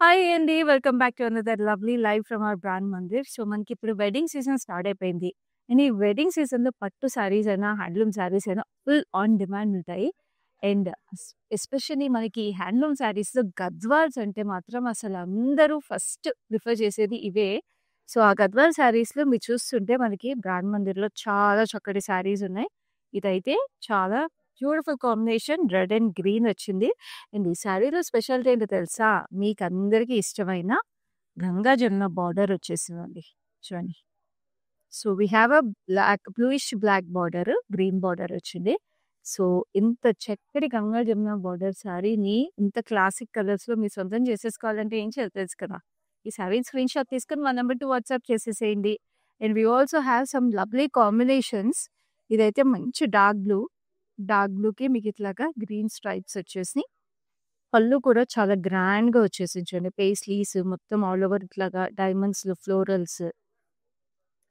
Hi అండి. Welcome back to another lovely live from our brand Mandir. So, మనకిప్పుడు wedding season start అయిపోయింది. And ఈ wedding సీజన్‌లో పట్టు శారీస్ అయినా, హ్యాండ్లూమ్ శారీస్ అయినా ఫుల్ ఆన్ డిమాండ్ ఉంటాయి. అండ్ ఎస్పెషల్లీ మనకి హ్యాండ్లూమ్ శారీస్‌లో గద్వాల్స్ అంటే మాత్రం అసలు అందరూ ఫస్ట్ ప్రిఫర్ చేసేది ఇవే. సో, ఆ గద్వాల్ శారీస్‌లో మీరు చూస్తుంటే మనకి బ్రాండ్ మందిర్‌లో చాలా చక్కటి శారీస్ ఉన్నాయి. ఇదైతే చాలా beautiful combination red and green వచ్చింది. అండ్ ఈ శారీలో స్పెషాలిటీ ఏంటో తెలుసా? మీకందరికీ ఇష్టమైన గంగా జమున బార్డర్ వచ్చేసిందండి. చూడండి. So, we have a bluish black border, green border వచ్చింది. సో, ఇంత చక్కటి గంగా జమున బార్డర్ శారీని ఇంత క్లాసిక్ కలర్స్‌లో మీరు సొంతం చేసేసుకోవాలంటే ఏం చేయాలో తెలుసు కదా! ఈ శారీని స్క్రీన్‌షాట్ తీసుకొని మా నంబర్‌కి వాట్సాప్ చేసేసేయండి. And we also have some lovely combinations. ఇదైతే మంచి డార్క్ బ్లూకి మీకు ఇట్లాగా గ్రీన్ స్ట్రైప్స్ వచ్చేసినాయి. పళ్ళు కూడా చాలా గ్రాండ్‌గా వచ్చేసింది చూడండి. పేస్లీస్ మొత్తం ఆల్ ఓవర్ ఇట్లాగా డైమండ్స్‌లో florals.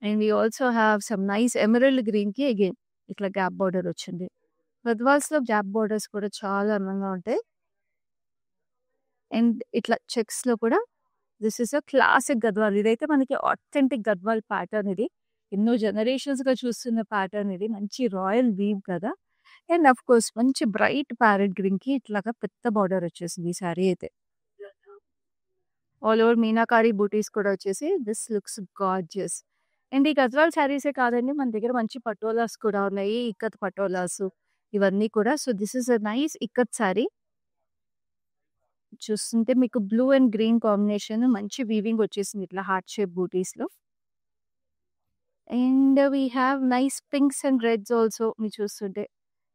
And we also have some nice emerald గ్రీన్‌కి అగైన్ ఇట్లా గ్యాప్ బార్డర్ వచ్చింది. గద్వాల్స్‌లో గ్యాప్ బార్డర్స్ కూడా చాలా అందంగా ఉంటాయి. అండ్ ఇట్లా చెక్స్‌లో కూడా this is a classic Gadwal. ఇదైతే మనకి ఆథెంటిక్ గద్వాల్ ప్యాటర్న్ ఇది. ఎన్నో జనరేషన్స్‌గా చూస్తున్న ప్యాటర్న్ ఇది. మంచి రాయల్ వీవ్ కదా! అండ్ ఆఫ్ కోర్స్ మంచి బ్రైట్ ప్యారెట్ గ్రీన్‌కి ఇట్లాగా పెద్ద బార్డర్ వచ్చేసింది ఈ సారీ అయితే. ఆల్ ఓవర్ మీనాకారి బూటీస్ కూడా వచ్చేసి దిస్ లుక్స్ గార్జియస్. అండ్ ఈ గద్వాల్ శారీసే కాదండి, మన దగ్గర మంచి పటోలాస్ కూడా ఉన్నాయి. ఇక్కత్ పటోలాస్ ఇవన్నీ కూడా. So, this is a nice ikat sari. చూస్తుంటే మీకు బ్లూ అండ్ గ్రీన్ కాంబినేషన్ మంచి వీవింగ్ వచ్చేసింది ఇట్లా హార్ట్ షేప్ బూటీస్‌లో. And we have nice pinks and reds also మీరు చూస్తుంటే.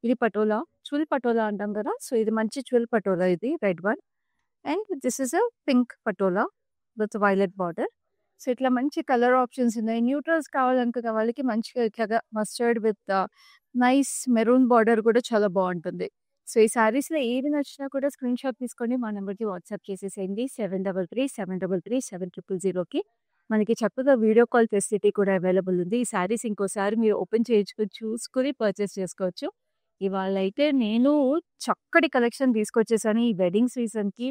ఇది పటోలా, చుల్ పటోలా అంటాం కదా! సో, ఇది మంచి చుల్ పటోలా ఇది red one. And this is a pink patola with violet border. So, ఇట్లా మంచి కలర్ ఆప్షన్స్ ఉన్నాయి. న్యూట్రల్స్ కావాలనుకున్న వాళ్ళకి మంచిగా ఇట్లాగా mustard with nice maroon border కూడా చాలా బావుంటుంది. సో, ఈ శారీస్‌లో ఏది నచ్చినా కూడా స్క్రీన్‌షాట్ తీసుకొని మా నంబర్‌కి వాట్సాప్ చేసేసేయండి. 7337007000కి. మనకి చక్కగా వీడియో కాల్ ఫెసిలిటీ కూడా అవైలబుల్ ఉంది. ఈ శారీస్ ఇంకోసారి మీరు ఓపెన్ చేయించుకొని చూసుకొని పర్చేస్ చేసుకోవచ్చు. ఇవాళైతే నేను చక్కటి కలెక్షన్ తీసుకొచ్చేసాను ఈ వెడ్డింగ్ సీజన్‌కి.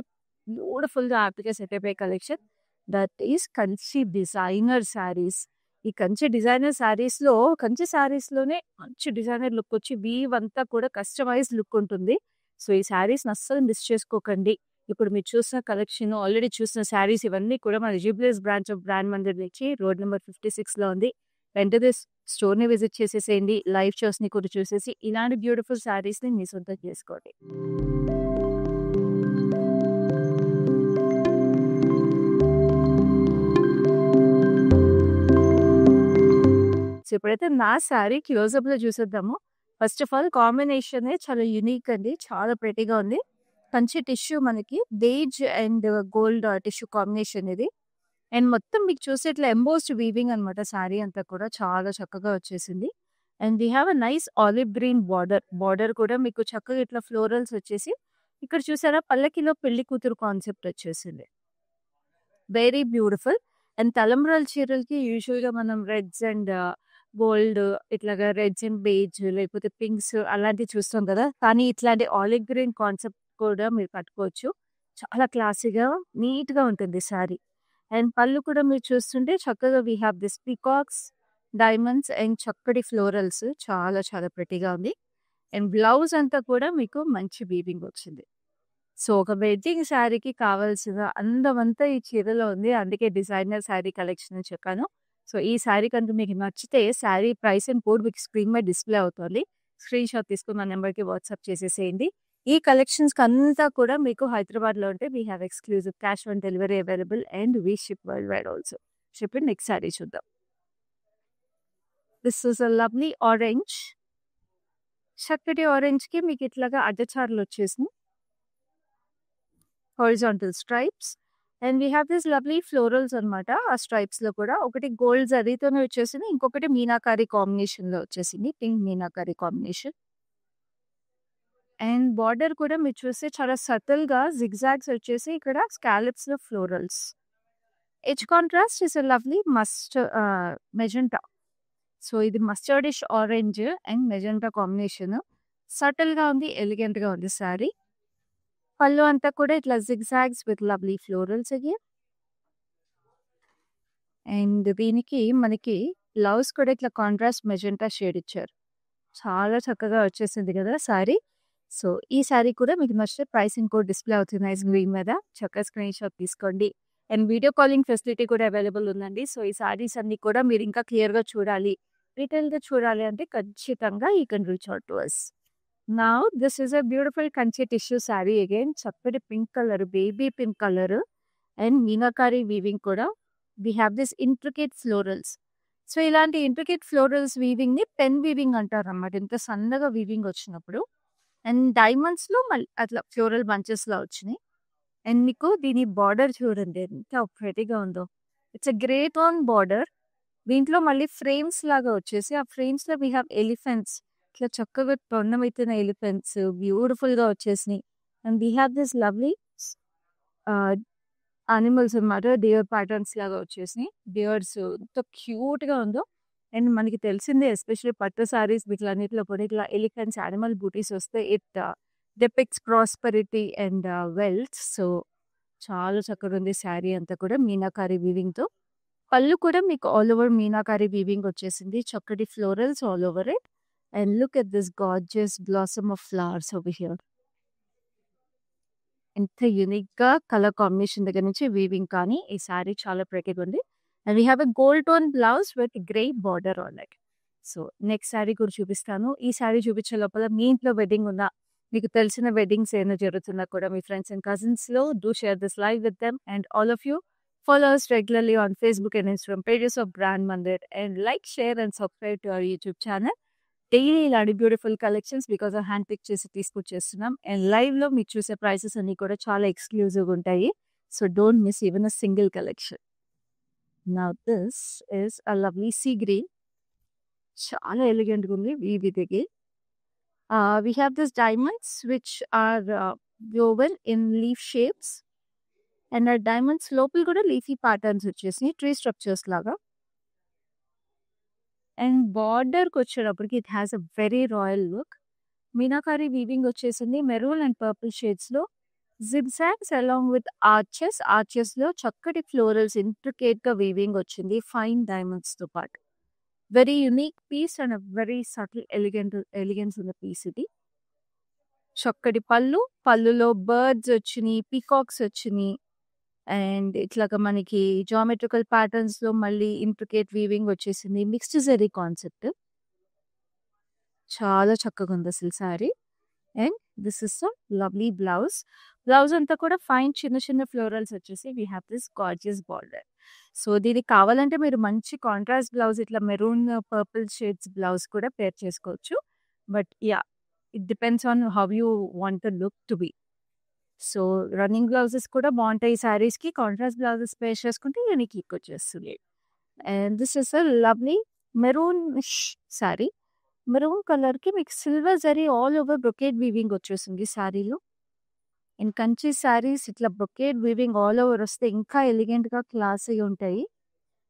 బ్యూటిఫుల్‌గా హ్యాపీగా సెట్ అయిపోయే collection. That is Kanchi designer saris. ఈ కంచి డిజైనర్ శారీస్‌లో కంచి శారీస్‌లోనే మంచి డిజైనర్ లుక్ వచ్చి వీవ్ అంతా కూడా కస్టమైజ్డ్ లుక్ ఉంటుంది. సో, ఈ శారీస్‌ని అస్సలు మిస్ చేసుకోకండి. ఇప్పుడు మీరు చూసిన కలెక్షన్, ఆల్రెడీ చూసిన శారీస్ ఇవన్నీ కూడా మన Jubilee Hills branch of brand Mandir నుంచి రోడ్ నంబర్ 56లో ఉంది. వెంటనే స్టోర్‌ని విజిట్ చేసేసేయండి. లైవ్ షోస్‌ని కూడా చూసేసి ఇలాంటి బ్యూటిఫుల్ శారీస్‌ని మీ సొంతం చేసుకోండి. సో, ఇప్పుడైతే నా శారీ క్లోజప్‌లో చూసేద్దాము. ఫస్ట్ ఆఫ్ ఆల్ కాంబినేషనే చాలా యూనిక్ అండి. చాలా ప్రెటీగా ఉంది. కంచి టిష్యూ మనకి beige and gold tissue combination ఇది. అండ్ మొత్తం మీకు చూస్తే ఇట్లా ఎంబోస్డ్ వీవింగ్ అనమాట శారీ అంతా కూడా చాలా చక్కగా వచ్చేసింది. And we have a nice olive green border. Border కూడా మీకు చక్కగా ఇట్లా ఫ్లోరల్స్ వచ్చేసి ఇక్కడ చూసారా పల్లకిలో పెళ్లి కూతురు కాన్సెప్ట్ వచ్చేసింది. Very beautiful. అండ్ తలంబ్రాల చీరలకి యూజువల్‌గా మనం రెడ్స్ అండ్ గోల్డ్ ఇట్లాగా రెడ్స్ అండ్ బేజ్ లేకపోతే పింక్స్ అలాంటివి చూస్తాం కదా! కానీ ఇట్లాంటి ఆలివ్ గ్రీన్ కాన్సెప్ట్ కూడా మీరు కట్టుకోవచ్చు. చాలా క్లాసీగా, నీట్‌గా ఉంటుంది శారీ. అండ్ పళ్ళు కూడా మీరు చూస్తుంటే చక్కగా we have this peacocks, diamonds and చక్కటి ఫ్లోరల్స్ చాలా చాలా ప్రెటీగా ఉంది. అండ్ బ్లౌజ్ అంతా కూడా మీకు మంచి వీవింగ్ వచ్చింది. సో, ఒక వెడ్డింగ్ శారీకి కావాల్సిన అందమంతా ఈ చీరలో ఉంది. అందుకే డిజైనర్ శారీ కలెక్షన్ అని చెప్పాను. సో, ఈ శారీ కనుక మీకు నచ్చితే శారీ ప్రైస్ అండ్ కోడ్ మీకు స్క్రీన్ మీద డిస్‌ప్లే అవుతోంది. స్క్రీన్‌షాట్ తీసుకొని మా నంబర్‌కి వాట్సాప్ చేసేసేయండి. ఈ కలెక్షన్స్‌కి అంతా కూడా మీకు హైదరాబాద్‌లో ఉంటే we have exclusive cash on delivery available and we ship world wide also. ఇప్పుడు నెక్స్ట్ శారీ చూద్దాం. This is a lovely orange. చక్కటి ఆరెంజ్‌కి మీకు ఇట్లాగా అడ్డచారలు వచ్చేసినాయి. Horizontal stripes. And we have this lovely florals అనమాట. ఆ స్ట్రైప్స్‌లో కూడా ఒకటి గోల్డ్ జరీతోనే వచ్చేసింది. ఇంకొకటి మీనాకారి కాంబినేషన్‌లో వచ్చేసింది. Pink meenakari combination. And border కూడా మీరు చూస్తే చాలా సటిల్‌గా జిగ్‌జాగ్స్ వచ్చేసి ఇక్కడ స్కాలప్స్‌లో florals. Edge contrast is a lovely magenta. So, ఇది mustardish orange and magenta combination. సటిల్‌గా ఉంది. ఎలిగెంట్‌గా ఉంది శారీ. పళ్ళు అంతా కూడా ఇట్లా zigzags with lovely florals again. And దీనికి మనకి బ్లౌజ్ కూడా ఇట్లా కాంట్రాస్ట్ మెజెంటా షేడ్ ఇచ్చారు. చాలా చక్కగా వచ్చేసింది కదా శారీ. సో, ఈ శారీ కూడా మీకు నచ్చితే ప్రైసింగ్ కూడా డిస్‌ప్లే అవుతుంది స్క్రీన్ మీద. చక్కగా స్క్రీన్‌షాట్ తీసుకోండి. అండ్ వీడియో కాలింగ్ ఫెసిలిటీ కూడా అవైలబుల్ ఉందండి. సో, ఈ శారీస్ అన్నీ కూడా మీరు ఇంకా క్లియర్‌గా చూడాలి, డీటెయిల్‌గా చూడాలి అంటే ఖచ్చితంగా you can reach out to us. Now this is a beautiful Kanchi tissue sari again. చక్కటి pink colour, baby pink colour and meenakari weaving కూడా. We have this intricate florals. So, ఇలాంటి ఇంట్రికేట్ ఫ్లోరల్స్ వీవింగ్‌ని పెన్ వీవింగ్ అంటారన్నమాట. ఇంత సన్నగా వీవింగ్ వచ్చినప్పుడు. And డైమండ్స్‌లో మళ్ళీ అట్లా ఫ్లోరల్ బంచెస్‌లా వచ్చినాయి. అండ్ మీకు దీని బార్డర్ చూడండి ఎంత ప్రెటీగా ఉందో. It's a grey tone border. దీంట్లో మళ్ళీ ఫ్రేమ్స్ లాగా వచ్చేసి, ఆ ఫ్రేమ్స్‌లో వి హావ్ ఎలిఫెంట్స్. ఇట్లా చక్కగా తొండమెత్తిన ఎలిఫెంట్స్ బ్యూటిఫుల్‌గా వచ్చేసినాయి. And we have this lovely ah, animals అన్నమాట. డియర్ ప్యాటర్న్స్ లాగా వచ్చేసినాయి. డియర్స్ ఎంత క్యూట్‌గా ఉందో. అండ్ మనకి తెలిసిందే ఎస్పెషల్లీ పట్టు సారీస్ వీటిలన్నిటిలో కూడా ఇట్లా ఎలిఫెంట్స్, యానిమల్ బూటీస్ వస్తే it depicts prosperity and wealth. So, చాలా చక్కగా ఉంది శారీ అంతా కూడా మీనాకారి వీవింగ్‌తో. పళ్ళు కూడా మీకు ఆల్ ఓవర్ మీనాకారి వీవింగ్ వచ్చేసింది. చక్కటి florals all over it. And look at this gorgeous blossom of flowers over here. ఎంత యూనిక్‌గా కలర్ కాంబినేషన్ దగ్గర నుంచి వీవింగ్ కానీ ఈ శారీ చాలా ప్రెటీగా ఉంది. And we have a gold tone blouse with grey border on it. So, next sari కూడా చూపిస్తాను. ఈ శారీ చూపించే లోపల మీ ఇంట్లో వెడ్డింగ్ ఉన్నా, మీకు తెలిసిన వెడ్డింగ్స్ ఏమైనా జరుగుతున్నా కూడా మీ ఫ్రెండ్స్ అండ్ కజిన్స్‌లో do share this live with them. And all of you follow us regularly on Facebook and Instagram pages of Brand Mandir and like, share and subscribe to our YouTube channel. Daily ఇలాంటి beautiful collections because of hand pick చేసి తీసుకొచ్చేస్తున్నాం. And లైవ్‌లో మీరు చూసే prices అన్నీ కూడా చాలా ఎక్స్‌క్లూజివ్‌గా ఉంటాయి. So, don't miss even a single collection. Now this is a lovely sea green. చాలా ఎలిగెంట్‌గా ఉంది వీవిదిగి. We have this diamonds which are woven in leaf shapes. And ఆ డైమండ్స్ లోపల కూడా లీఫీ ప్యాటర్న్స్ వచ్చేసినాయి ట్రీ స్ట్రక్చర్స్ లాగా. అండ్ బార్డర్‌కొచ్చేటప్పటికి it has a very royal look. Meenakari weaving వచ్చేసింది మెరూన్ అండ్ పర్పుల్ షేడ్స్‌లో. జిగ్‌జాగ్స్ అలాంగ్ విత్ ఆర్చెస్‌లో చక్కటి ఫ్లోరల్స్ ఇంట్రికేట్‌గా వీవింగ్ వచ్చింది ఫైన్ డైమండ్స్‌తో పాటు. Very unique piece and very subtle elegance ఉన్న పీస్ ఇది. చక్కటి పళ్ళులో బర్డ్స్ వచ్చినాయి, పీకాక్స్ వచ్చినాయి. అండ్ ఇట్లాగా మనకి జామెట్రికల్ ప్యాటర్న్స్‌లో మళ్ళీ ఇంట్రికేట్ వీవింగ్ వచ్చేసింది. Mixed zari concept. చాలా చక్కగా ఉంది అసలు sari. And this is a lovely blouse. Blouse అంతా కూడా ఫైన్ చిన్న చిన్న ఫ్లోరల్స్ వచ్చేసి we have this gorgeous border. సో, దీనికి కావాలంటే మీరు మంచి కాంట్రాస్ట్ బ్లౌజ్ ఇట్లా మెరూన్, పర్పుల్ షేడ్స్ బ్లౌజ్ కూడా పేర్ చేసుకోవచ్చు. But yeah! It depends on how you want the look to be. సో, రన్నింగ్ బ్లౌజెస్ కూడా బావుంటాయి ఈ శారీస్‌కి. కాంట్రాస్ట్ బ్లౌజెస్ పేర్ చేసుకుంటే యూనిక్ లుక్ వచ్చేస్తుంది. And this is a lovely maroonish sari. Maroon కలర్‌కి మీకు silver zari all over brocade weaving వచ్చేసింది శారీలో. అండ్ కంచి శారీస్ ఇట్లా బ్రొకేడ్ వీవింగ్ ఆల్ ఓవర్ వస్తే ఇంకా ఎలిగెంట్‌గా, క్లాసీగా ఉంటాయి.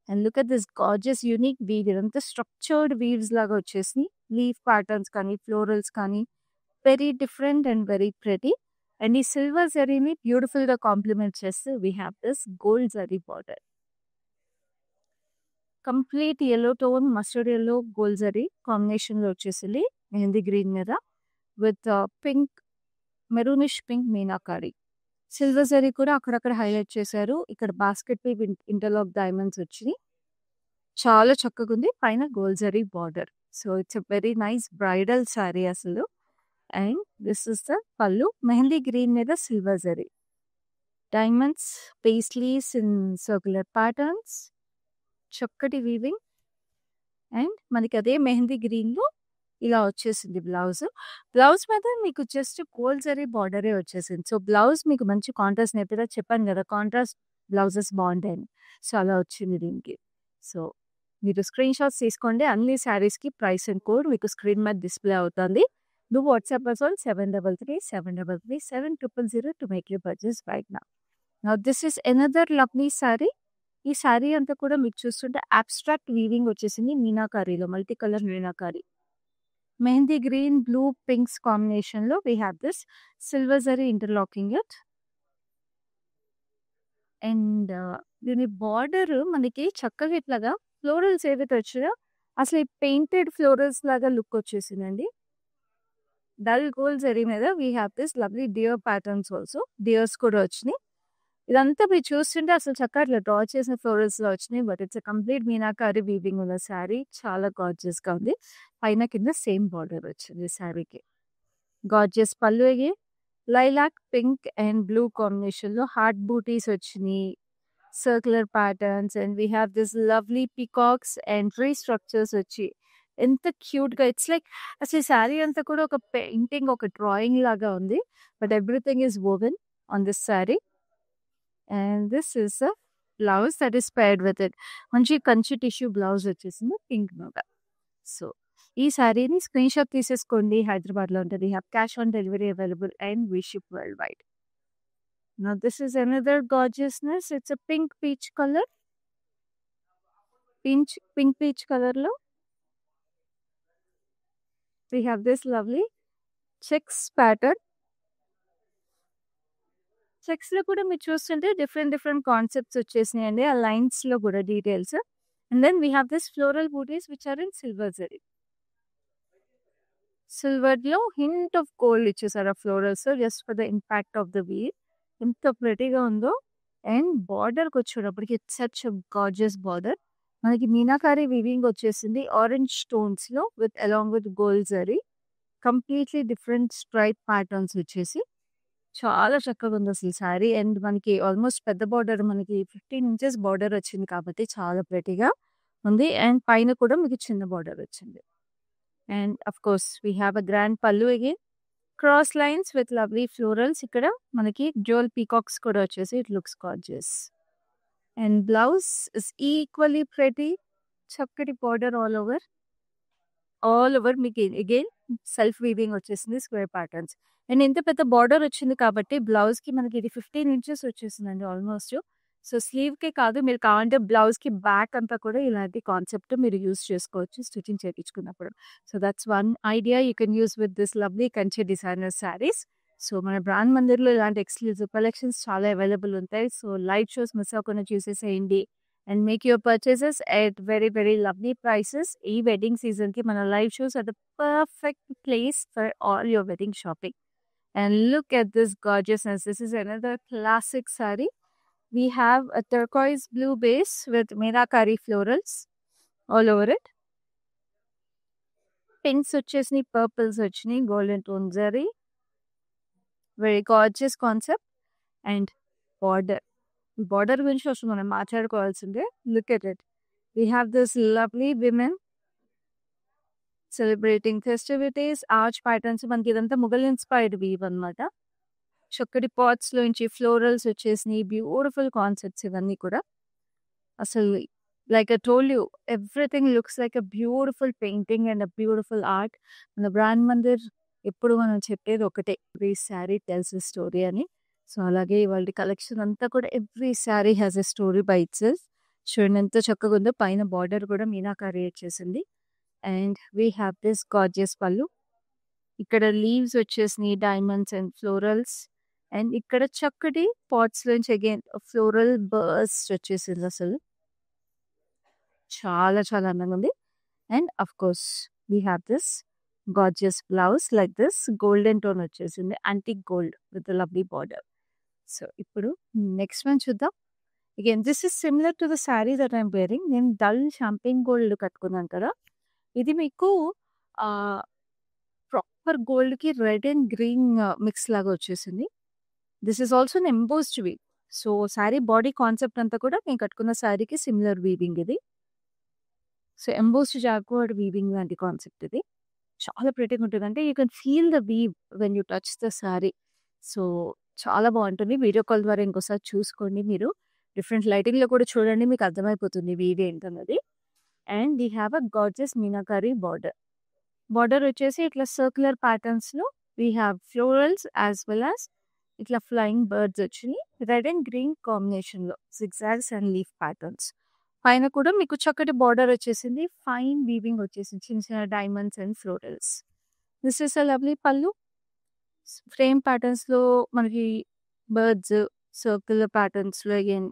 And look at this gorgeous unique weave. ఇదంతా స్ట్రక్చర్డ్ వీవ్స్ లాగా వచ్చేసినాయి. లీఫ్ ప్యాటర్న్స్ కానీ, ఫ్లోరల్స్ కానీ very different and very pretty. And ఈ సిల్వర్ జరీని బ్యూటిఫుల్‌గా కాంప్లిమెంట్ చేస్తూ we have this gold zari border. Complete yellow tone, mustard yellow, gold zari కాంబినేషన్‌లో వచ్చేసింది మెహందీ గ్రీన్ మీద with pink, maroonish pink meenakari. Silver zari కూడా అక్కడక్కడ హైలైట్ చేశారు. ఇక్కడ బాస్కెట్ వీవ్ ఇంటర్లాక్ డైమండ్స్ వచ్చినాయి. చాలా చక్కగుంది. పైన gold zari border. So, it's a very nice bridal sari అసలు. అండ్ దిస్ ఇస్ ద పళ్ళు. మెహందీ గ్రీన్ మీద silver zari. Diamonds, paisleys in circular patterns. చక్కటి వీవింగ్. అండ్ మనకి అదే మెహందీ గ్రీన్‌లో ఇలా వచ్చేసింది బ్లౌజ్. బ్లౌజ్ మీద మీకు జస్ట్ గోల్డ్ జరీ బార్డరే వచ్చేసింది. సో, బ్లౌజ్ మీకు మంచి కాంట్రాస్ట్ నేతిగా చెప్పాను కదా! Contrast blouses బావుంటాయని. సో, అలా వచ్చింది దీనికి. సో, మీరు స్క్రీన్ షాట్స్ తీసుకోండి. అన్ని శారీస్‌కి ప్రైస్ అండ్ కోడ్ మీకు స్క్రీన్ మీద డిస్‌ప్లే అవుతుంది. Do WhatsApp us on 7337337000 to make your purchase right now. Now this is another lovely sari. ఈ శారీ అంతా కూడా మీకు చూస్తుంటే అబ్స్ట్రాక్ట్ వీవింగ్ వచ్చేసింది మీనాకారిలో. Multi colour meenakari. Mehndi green, blue, pinks కాంబినేషన్‌లో we have this silver zari interlocking it. And దీని బార్డర్ మనకి చక్కగా ఇట్లాగా ఫ్లోరల్స్ ఏవైతే వచ్చాయో అసలు ఈ పెయింటెడ్ ఫ్లోరల్స్ లాగా లుక్ వచ్చేసిందండి. డల్ గోల్డ్ జరీ మీద we have this lovely deer patterns also. Deers కూడా వచ్చినాయి. ఇదంతా మీరు చూస్తుంటే అసలు చక్కగా ఇట్లా డ్రా చేసిన ఫ్లోరల్స్ లో వచ్చినాయి. But it's complete meenakari weaving ఉన్న శారీ. చాలా గార్జియస్ గా ఉంది. పైన కింద సేమ్ బార్డర్ వచ్చింది శారీకి. గార్జియస్ పళ్ళు lilac pink and blue combination లో హార్ట్ బూటీస్ వచ్చినాయి. Circular patterns and we have this lovely peacocks and tree structures వచ్చి ఎంత క్యూట్ గా ఇట్స్ లైక్ అసలు ఈ శారీ అంతా కూడా ఒక పెయింటింగ్, ఒక డ్రాయింగ్ లాగా ఉంది. But everything is woven on this sari. And this is a blouse that is paired with it. మంచి కంచి టిష్యూ బ్లౌజ్ వచ్చేసింది పింక్ మీద. సో ఈ శారీని స్క్రీన్ షాట్ తీసేసుకోండి. హైదరాబాద్ లో ఉంటుంది. Have cash on delivery available and we ship world wide. Now this is another gorgeousness. It's a pink peach color. Pink peach color lo we have this lovely checks pattern. Checks lo kuda meer chustunte different concepts vachesnayandi. Aa lines lo kuda details. And then we have this floral booties which are in silver zari. Silver lo hint of gold ichesara florals just for the impact of the weave. ఎంత ప్రెటీగా ఉందో. And బార్డర్కి వచ్చేటప్పటికి it's such gorgeous border. మనకి meenakari weaving వచ్చేసింది orange stones లో along with gold zari. Completely different stripe patterns వచ్చేసి చాలా చక్కగా ఉంది అసలు శారీ. అండ్ మనకి ఆల్మోస్ట్ పెద్ద బార్డర్, మనకి 15 ఇంచెస్ బార్డర్ వచ్చింది కాబట్టి చాలా ప్రెటీగా ఉంది. అండ్ పైన కూడా మీకు చిన్న బార్డర్ వచ్చింది. And of course we have a grand pallu again. Cross lines with lovely florals. ఇక్కడ మనకి జ్యువెల్ పీకాక్స్ కూడా వచ్చేసి it looks gorgeous. And blouse is equally pretty. చక్కటి బార్డర్ ఆల్ ఓవర్ మీకు అగైన్ సెల్ఫ్ వీవింగ్ వచ్చేసింది, స్క్వేర్ ప్యాటర్న్స్. అండ్ ఇంత పెద్ద border వచ్చింది కాబట్టి బ్లౌజ్ కి మనకి ఇది 15 ఇంచెస్ వచ్చేసిందండి ఆల్మోస్ట్. సో స్లీవ్ కే కాదు, మీరు కావాలంటే బ్లౌజ్ కి బ్యాక్ అంతా కూడా ఇలాంటి కాన్సెప్ట్ మీరు యూస్ చేసుకోవచ్చు స్టిచింగ్ చేయించుకున్నప్పుడు. So that's one idea you can use with this lovely Kanchi designer saris. So మన బ్రాండ్ మందిర్లో ఇలాంటి ఎక్స్క్లూజివ్ కలెక్షన్స్ చాలా అవైలబుల్ ఉంటాయి. సో లైవ్ షోస్ మిస్ అవ్వకుండా చూసేసేయండి and make your purchases at very lovely prices. ఈ వెడ్డింగ్ సీజన్ కి మన live shows are the perfect place for all your wedding shopping. And look at this gorgeousness. This is another classic saree. We have a turquoise blue base with meenakari florals all over it. Pinks వచ్చేసి, purples వచ్చి, golden tone zari. Very gorgeous concept. And border. Border గురించి అసలు మనం మాట్లాడుకోవాల్సిందే. Look at it. We have this lovely women celebrating festivities. Arch patterns. మనకి ఇదంతా Mughal inspired weave అన్నమాట. చక్కటి pots లోంచి ఫ్లోరల్స్ వచ్చేసినాయి. బ్యూటిఫుల్ కాన్సెప్ట్స్ ఇవన్నీ కూడా. అసలు like I told you, everything looks like a beautiful painting and a beautiful art. మన బ్రాండ్ మందిర్ ఎప్పుడు మనం చెప్పేది ఒకటే, every sari tells a story అని. సో అలాగే వాళ్ళ కలెక్షన్ అంతా కూడా every sari has a story by itself. చూడండి ఎంత చక్కగా ఉందో. పైన బార్డర్ కూడా మీనాకారి వచ్చేసింది. And we have this gorgeous పళ్ళు. ఇక్కడ లీవ్స్ వచ్చేసినాయి, డైమండ్స్ అండ్ ఫ్లోరల్స్. అండ్ ఇక్కడ చక్కటి పాట్స్ నుంచి అగైన్ ఫ్లోరల్ బర్స్ట్ వచ్చేసింది. అసలు చాలా చాలా అందంగా ఉంది. And of course we have this gorgeous blouse like this. Golden tone వచ్చేసింది, antique gold with lovely border. So ఇప్పుడు నెక్స్ట్ వన్ చూద్దాం. Again this is similar to the sari that I'm wearing. నేను డల్ షాంపెయిన్ గోల్డ్ కట్టుకున్నాను కదా, ఇది మీకు proper gold కి red and green mix లాగా వచ్చేసింది. This is also an embossed weave. So sari body concept అంతా కూడా నేను కట్టుకున్న శారీకి సిమిలర్ వీవింగ్ ఇది. సో ఎంబోస్డ్ జాక్వర్డ్ వీవింగ్ లాంటి కాన్సెప్ట్ ఇది. చాలా ప్రెటీగా ఉంటుంది. అంటే you can feel the weave when you touch the sari. So చాలా బాగుంటుంది. వీడియో కాల్ ద్వారా ఇంకోసారి చూసుకోండి. మీరు డిఫరెంట్ లైటింగ్ లో కూడా చూడండి, మీకు అర్థమైపోతుంది వీవ్ ఏంటన్నది. And we have a gorgeous meenakari border. Border వచ్చేసి ఇట్లా సర్క్యులర్ ప్యాటర్న్స్ లో we have florals as well as ఇట్లా ఫ్లయింగ్ బర్డ్స్ వచ్చినాయి. రెడ్ అండ్ గ్రీన్ కాంబినేషన్ లో zigzags అండ్ లీఫ్ ప్యాటర్న్స్. పైన కూడా మీకు చక్కటి బార్డర్ వచ్చేసింది. ఫైన్ వీవింగ్ వచ్చేసింది. చిన్న చిన్న diamonds and florals. This is a lovely pallu. Frame ప్యాటర్న్స్‌లో మనకి బర్డ్స్, సర్కిల్ ప్యాటర్న్స్‌లో again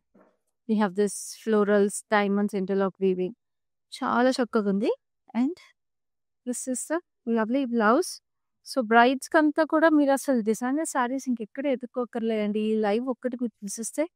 we have this florals, diamonds, interlock weaving. చాలా చక్కగుంది. And this is the lovely blouse. So, బ్రైడ్స్‌కంతా కూడా మీరసలు డిజైనర్ శారీస్ ఇంకెక్కడ ఎతుక్కోక్కర్లేదండి. ఈ లైవ్ ఒక్కటి మీరు చూసేస్తే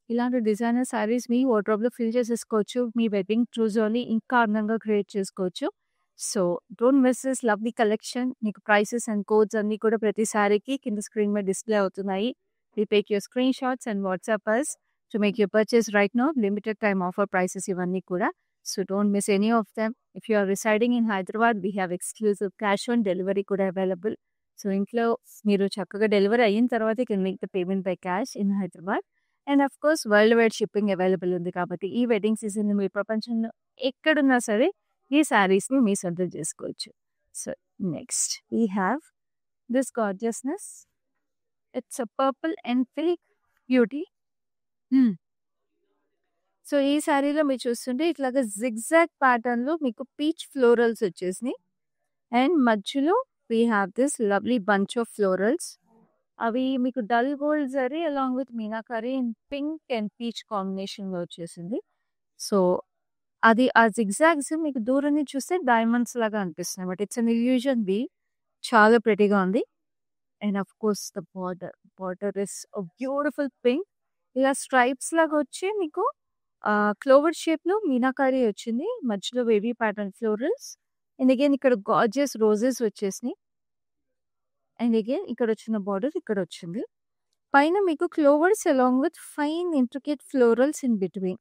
ఇలాంటి డిజైనర్ శారీస్ మీ వార్డ్‌రోబ్‌లో ఫిల్ చేసేసుకోవచ్చు. మీ వెడ్డింగ్ ట్రూజోని ఇంకా అందంగా క్రియేట్ చేసుకోవచ్చు. So, don't miss this lovely collection. మీకు ప్రైసెస్ అండ్ కోడ్స్ అన్నీ కూడా ప్రతి శారీకి కింద స్క్రీన్ మీద డిస్‌ప్లే అవుతున్నాయి. You take your screenshots and WhatsApp us to make your purchase right now. Limited time offer prices ఇవన్నీ కూడా. So, don't miss any of them. If you are residing in Hyderabad, we have exclusive cash on delivery కూడా available. So, ఇంట్లో మీరు చక్కగా delivery అయిన తర్వాత you can make the payment by cash in Hyderabad. And of course world wide shipping available ఉంది కాబట్టి ఈ wedding సీజన్‌లో మీరు ప్రపంచంలో ఎక్కడున్నా సరే ఈ శారీస్‌ని మీ సొంతం చేసుకోవచ్చు. So, next we have this gorgeousness. It's a purple and pink beauty. So, ఈ శారీలో మీరు చూస్తుంటే ఇట్లాగా జిగ్‌జాగ్ ప్యాటర్న్‌లో మీకు పీచ్ ఫ్లోరల్స్ వచ్చేసినాయి. అండ్ మధ్యలో we have this lovely bunch of florals. అవి మీకు dull gold zari along with meenakari in pink and peach కాంబినేషన్‌లో వచ్చేసింది. సో, అది ఆ జిగ్‌జాగ్స్ మీకు దూరం నుంచి చూస్తే డైమండ్స్ లాగా అనిపిస్తున్నాయి. But it's an illusion weave. చాలా ప్రెటీగా ఉంది. And of course the border. Border is a beautiful pink. ఇలా స్ట్రైప్స్ లాగా వచ్చి మీకు క్లోవర్ షేప్‌లో మీనాకరీ వచ్చింది. మధ్యలో wavy pattern florals. And again ఇక్కడ గార్జియస్ రోజెస్ వచ్చేసినాయి. అండ్ అగైన్ ఇక్కడ వచ్చిన బార్డర్ ఇక్కడ వచ్చింది. పైన మీకు clovers along with fine intricate florals in between.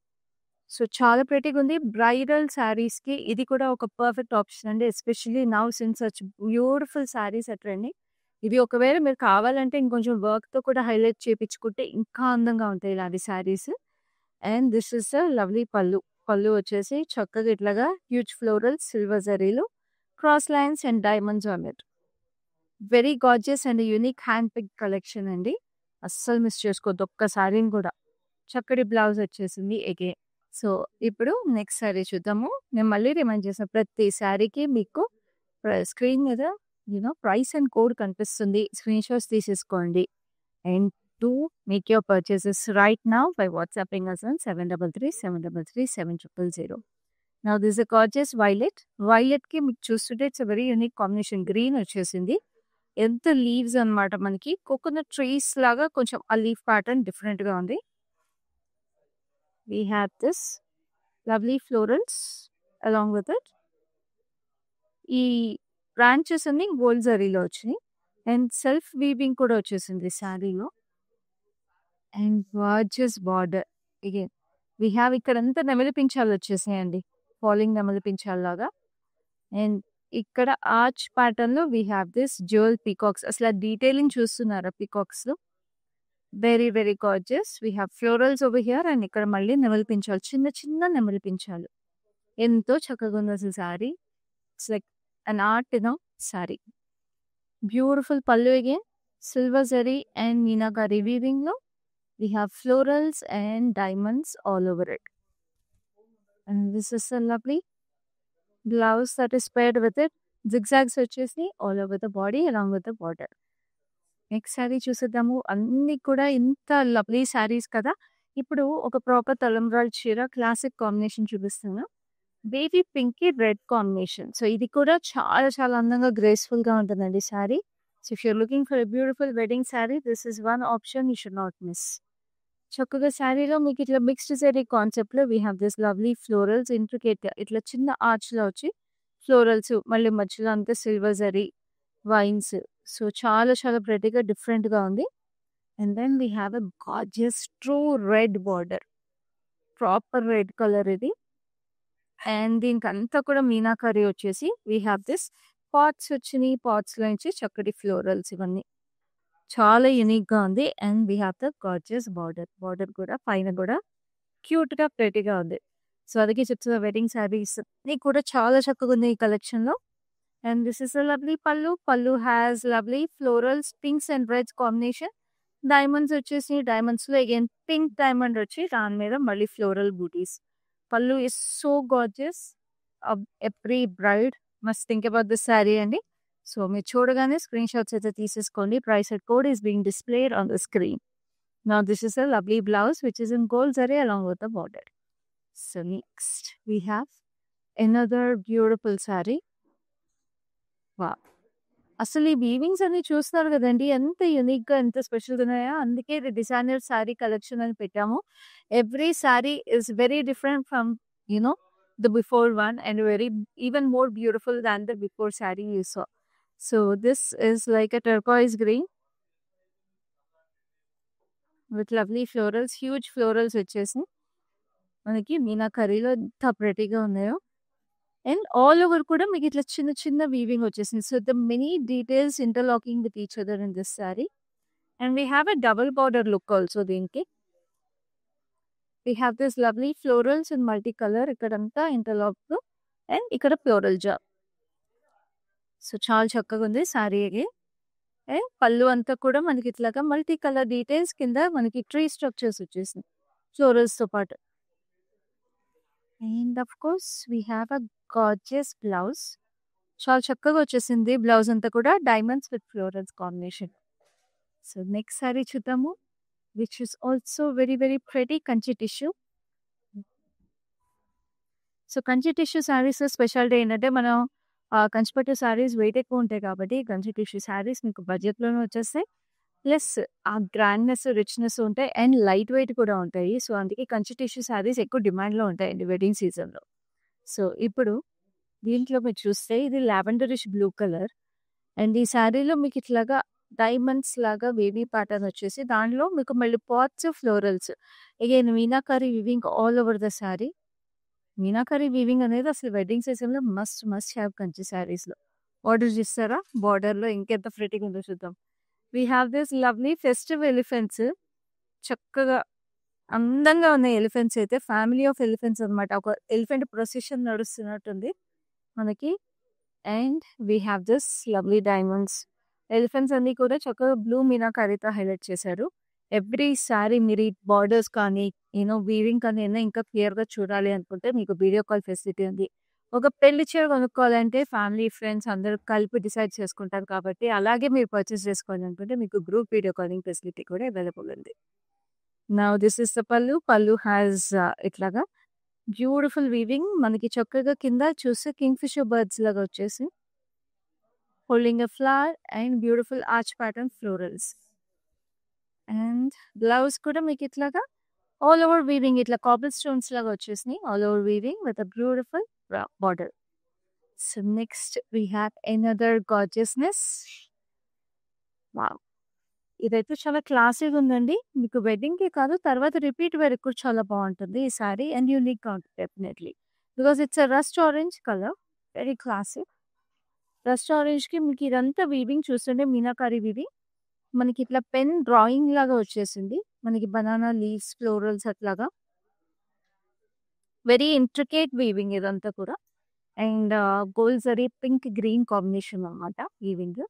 So, చాలా ప్రెటీగా ఉంది. బ్రైడల్ శారీస్‌కి ఇది కూడా ఒక పర్ఫెక్ట్ ఆప్షన్ అండి. Especially now since such beautiful saris are trending. ఇవి ఒకవేళ మీరు కావాలంటే ఇంకొంచెం వర్క్‌తో కూడా హైలైట్ చేపించుకుంటే ఇంకా అందంగా ఉంటాయి ఇలాంటి saris. And this is a lovely pallu. Pallu వచ్చేసి చక్కగా ఇట్లాగా హ్యూజ్ ఫ్లోరల్స్, సిల్వర్ జరీలో cross lines and diamonds on it. Very gorgeous and unique hand pick collection అండి. అస్సలు మిస్ చేసుకోవద్దు ఒక్క శారీని కూడా. చక్కటి బ్లౌజ్ వచ్చేసింది అగైన్. సో, ఇప్పుడు నెక్స్ట్ శారీ చూద్దాము. నేను మళ్ళీ రిమైండ్ చేసిన ప్రతి శారీకి మీకు స్క్రీన్ మీద ప్రైస్ అండ్ కోడ్ కనిపిస్తుంది. స్క్రీన్ షాట్స్ తీసేసుకోండి. And to make your purchases right now by WhatsApping us on 73337300. Now this is a gorgeous violet. వైలెట్‌కి మీకు చూస్తుంటే it's a very unique combination. Green వచ్చేసింది. ఎంత లీవ్స్ అన్నమాట మనకి. కోకోనట్ ట్రీస్ లాగా కొంచెం ఆ లీఫ్ ప్యాటర్న్ డిఫరెంట్‌గా ఉంది. We have this lovely florals along with it. ఈ బ్రాంచెస్ అన్ని గోల్డ్ జరీలో వచ్చినాయి. అండ్ సెల్ఫ్ వీవింగ్ కూడా వచ్చేసింది శారీలో. And gorgeous border. Again we have ఇక్కడంతా నెమలి పించాలు వచ్చేసాయండి. ఫాలింగ్ నెమలి పించాల్లాగా. అండ్ ఇక్కడ ఆర్చ్ ప్యాటర్న్‌లో we have this jewel peacocks. అసలు ఆ డీటెయిలింగ్ చూస్తున్నారా పీకాక్స్‌లో? Very very gorgeous. We have florals over here and ఇక్కడ మళ్ళీ నెమలి పించాలు. చిన్న చిన్న నెమలి పించాలు. ఎంతో చక్కగా ఉంది అసలు sari. It's like an art sari. Beautiful pallu again. Silver zari and meenakari వీవింగ్‌లో we have florals and diamonds all over it. And this is a lovely blouse that is paired with it. Zigzags వచ్చేసి all over the body along with the border. Next sari చూసేద్దాము. అన్నీ కూడా ఇంత lovely saris కదా! ఇప్పుడు ఒక proper తలంబ్రాలు చీర క్లాసిక్ కాంబినేషన్ చూపిస్తాను. బేబీ పింక్‌కి రెడ్ కాంబినేషన్. సో, ఇది కూడా చాలా చాలా అందంగా గ్రేస్‌ఫుల్‌గా ఉంటుందండి sari. So, if you are looking for a beautiful wedding sari this is one option you should not miss. చక్కగా శారీలో మీకు ఇట్లా మిక్స్డ్ జరీ కాన్సెప్ట్‌లో we have this lovely florals ఇంట్రికేట్‌గా ఇట్లా చిన్న ఆర్చ్‌లో వచ్చి ఫ్లోరల్స్ మళ్ళీ మధ్యలో అంతా సిల్వర్ జరీ, వైన్స్. సో, చాలా చాలా ప్రెటీగా డిఫరెంట్‌గా ఉంది. And then we have a gorgeous true red border. Proper red colour ఇది. అండ్ దీనికంతా కూడా మీనాకరీ వచ్చేసి వి హ్యావ్ దిస్ పాట్స్ వచ్చినాయి. పాట్స్‌లో నుంచి చక్కటి ఫ్లోరల్స్ ఇవన్నీ. చాలా యూనిక్‌గా ఉంది. And we have the gorgeous border. Border కూడా పైన కూడా క్యూట్‌గా, ప్రెటీగా ఉంది. సో, అందుకే చెప్తున్నా వెడ్డింగ్ శారీస్ అన్నీ కూడా చాలా చక్కగా ఉన్నాయి ఈ కలెక్షన్‌లో. And this is a lovely pallu. Pallu has lovely florals, pinks and reds combination. Diamonds వచ్చేసి డైమండ్స్‌లో అగైన్ పింక్ డైమండ్ వచ్చి దాని మీద మళ్ళీ floral booties. pallu is so gorgeous. Every bride must think about this saree అండి. సో మీరు చూడగానే స్క్రీన్ షాట్స్ అయితే తీసేసుకోండి. Price and code is being displayed on the screen. Now this is a lovely blouse which is in gold zari along with the border. So next we have another beautiful saree. Wow. అసలు ఈ వీవింగ్స్ అన్ని చూస్తున్నారు కదండి, ఎంత unique గా ఎంత special ఉన్నాయో. అందుకే ఇది డిజైనర్ శారీ కలెక్షన్ అని పెట్టాము. Every sari is very different from you know the before one and very even more beautiful than the before sari you saw. So this is like a turquoise green with lovely florals, huge florals వచ్చేసి మనకి మీనాకరీలో ఎంత ప్రెటీగా ఉన్నాయో. And all over కూడా మీకు ఇట్లా చిన్న చిన్న weaving వచ్చేసింది. So the many details interlocking with each other in this sari. And we have a double border look also. దీనికి we have this lovely florals in multi colour. ఇక్కడంతా ఇంటర్లాక్ అండ్ ఇక్కడ floral job. So చాలా చక్కగా ఉంది sari. And పళ్ళు అంతా కూడా మనకి ఇట్లాగా మల్టీ కలర్ డీటెయిల్స్ కింద మనకి ట్రీ స్ట్రక్చర్స్ వచ్చేసింది ఫ్లోరల్స్తో పాటు. And of course we have a gorgeous blouse. చాలా చక్కగా వచ్చేసింది బ్లౌజ్ అంతా కూడా diamonds with florals combination. So next sari చూద్దాము, which is also very very pretty Kanchi tissue. So Kanchi tissue saris speciality ఏంటంటే మనం కంచిపట్టు శారీస్ వెయిట్ ఎక్కువ ఉంటాయి కాబట్టి కంచి టిష్యూ శారీస్ మీకు బడ్జెట్లోనే వచ్చేస్తాయి. ప్లస్ ఆ గ్రాండ్నెస్ రిచ్నెస్ ఉంటాయి అండ్ లైట్ వెయిట్ కూడా ఉంటాయి. సో అందుకే కంచి టిష్యూ శారీస్ ఎక్కువ డిమాండ్లో ఉంటాయండి వెడ్డింగ్ సీజన్లో. సో ఇప్పుడు దీంట్లో మీరు చూస్తే ఇది లావెండరిష్ బ్లూ కలర్ అండ్ ఈ శారీలో మీకు ఇట్లాగా డైమండ్స్ లాగా వేవీ ప్యాటర్న్ వచ్చేసి దానిలో మీకు మళ్ళీ pots florals again meenakari weaving all over the sari. Meenakari weaving అనేది అసలు వెడ్డింగ్ సీజన్లో మస్ట్ హ్యావ్ కంచి శారీస్లో. ఆర్డర్ చేస్తారా? బార్డర్లో ఇంకెంత ఫ్రెటింగ్ ఉందో చూద్దాం. We have this lovely festive elephants. చక్కగా అందంగా ఉన్నాయి ఎలిఫెంట్స్ అయితే. ఫ్యామిలీ ఆఫ్ ఎలిఫెంట్స్ అనమాట. ఒక ఎలిఫెంట్ ప్రొసెషన్ నడుస్తున్నట్టుంది మనకి. And we have this lovely diamonds. Elephants అన్ని కూడా చక్కగా బ్లూ మీనాకారితో హైలైట్ చేశారు. ఎవ్రీ శారీ మీరు ఈ బార్డర్స్ కానీ వీవింగ్ కానీ ఇంకా క్లియర్గా చూడాలి అనుకుంటే మీకు వీడియో కాల్ ఫెసిలిటీ ఉంది. ఒక పెళ్లి చీర కొనుక్కోవాలంటే ఫ్యామిలీ ఫ్రెండ్స్ అందరూ కలిపి డిసైడ్ చేసుకుంటారు కాబట్టి అలాగే మీరు పర్చేస్ చేసుకోవాలి అనుకుంటే మీకు గ్రూప్ వీడియో కాలింగ్ ఫెసిలిటీ కూడా అవైలబుల్ ఉంది. నౌ దిస్ ఇస్ ద పల్లు. పల్లు హ్యాస్ ఇట్లాగా బ్యూటిఫుల్ వీవింగ్. మనకి చక్కగా కింద చూస్తే కింగ్ ఫిషర్ బర్డ్స్ లాగా వచ్చేసి holding a flower and beautiful arch pattern florals. And blouse కూడా మీకు ఇట్లాగా ఆల్ ఓవర్ వీవింగ్ ఇట్లా కాబుల్ స్టోన్స్ లాగా వచ్చేసినాయి. All over weaving with a beautiful border. So next we have another gorgeousness. Wow, ఇదైతే చాలా క్లాసీగా ఉందండి. మీకు వెడ్డింగ్కి కాదు తర్వాత రిపీట్ వేర్ కూడా చాలా బాగుంటుంది ఈ సారీ అండ్ యూనిక్గా ఉంటుంది definitely because it's a rust orange colour, very classic. Rust ఆరెంజ్కి మీకు ఇదంతా వీవింగ్ చూస్తుంటే మీనాకారి వీవింగ్ మనకి ఇట్లా పెన్ డ్రాయింగ్ లాగా వచ్చేసింది. మనకి బనానా లీవ్స్ ఫ్లోరల్స్ అట్లాగా వెరీ ఇంట్రికేట్ వీవింగ్ ఇదంతా కూడా. And gold zari pink green combination అనమాట వీవింగ్.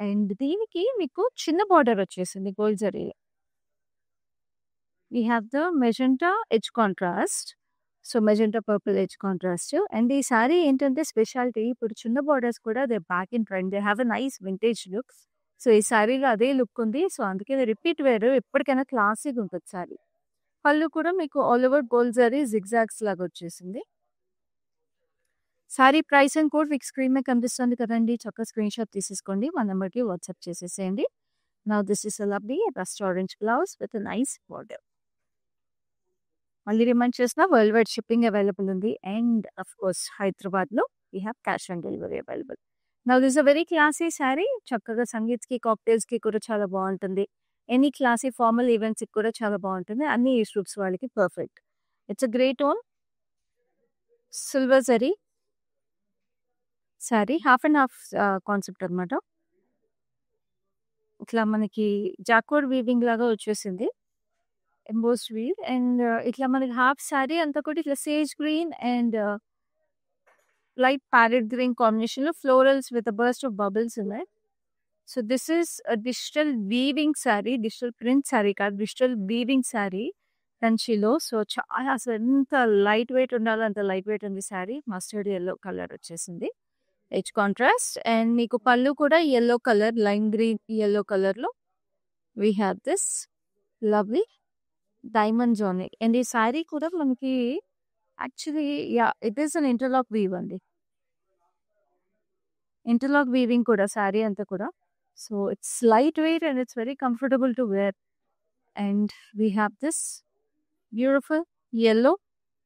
అండ్ దీనికి మీకు చిన్న బార్డర్ వచ్చేసింది gold zari. We have the magenta edge contrast. So magenta purple edge contrast. And ఈ సారీ ఏంటంటే స్పెషాలిటీ ఇప్పుడు చిన్న బార్డర్స్ కూడా they back in trend, they have a nice vintage look. So ఈ శారీలో అదే లుక్ ఉంది. సో అందుకే రిపీట్ వేర్ ఎప్పటికైనా క్లాసిక్ ఉంటుంది శారీ. పళ్ళు కూడా మీకు all over gold zari zigzags లాగా వచ్చేసింది. శారీ ప్రైస్ అండ్ కోడ్ మీకు స్క్రీన్ మీద కనిపిస్తుంది కదండి, చక్కగా స్క్రీన్ షాట్ తీసేసుకోండి, మా నెంబర్కి వాట్సాప్ చేసేసేయండి. Now this is a lovely rust orange blouse with nice border. మళ్ళీ రిమైండ్ చేసిన వరల్డ్ వైడ్ షిప్పింగ్ అవైలబుల్ ఉంది. అండ్ అఫ్ కోర్స్ హైదరాబాద్లో we have cash on delivery available. Now this a very classy sari. చక్కగా సంగీత్కి కాక్టైల్స్కి కూడా చాలా బాగుంటుంది. Any classy formal ఈవెంట్స్కి కూడా చాలా బాగుంటుంది. అన్ని ఏజ్ గ్రూప్స్ వాళ్ళకి perfect. It's a great own silver zari sari, half and half concept అనమాట. ఇట్లా మనకి జాక్వర్డ్ వీవింగ్ లాగా వచ్చేసింది, ఎంబోస్డ్ వీవ్. అండ్ ఇట్లా మనకి హాఫ్ శారీ అంతా కూడా ఇట్లా sage green and light parrot green కాంబినేషన్లో florals with burst of bubbles ఉన్నాయి. So this is digital weaving sari, digital print sari కాదు, డిజిటల్ వీవింగ్ శారీ. కంచిలో. సో, చాలా అసలు ఎంత లైట్ వెయిట్ ఉండాలో అంత లైట్ వెయిట్ ఉంది శారీ. మస్టర్డ్ యెల్లో కలర్ వచ్చేసింది. రిచ్ కాంట్రాస్ట్ అండ్ మీకు పళ్ళు కూడా yellow colour, lime green yellow కలర్‌లో we have this lovely diamonds on it. And ఈ శారీ కూడా మనకి actually it is an interlock weave అండి. ఇంటర్లాక్ వీవింగ్ కూడా శారీ అంతా కూడా. So, it's light weight and it's very comfortable to wear. And we have this beautiful yellow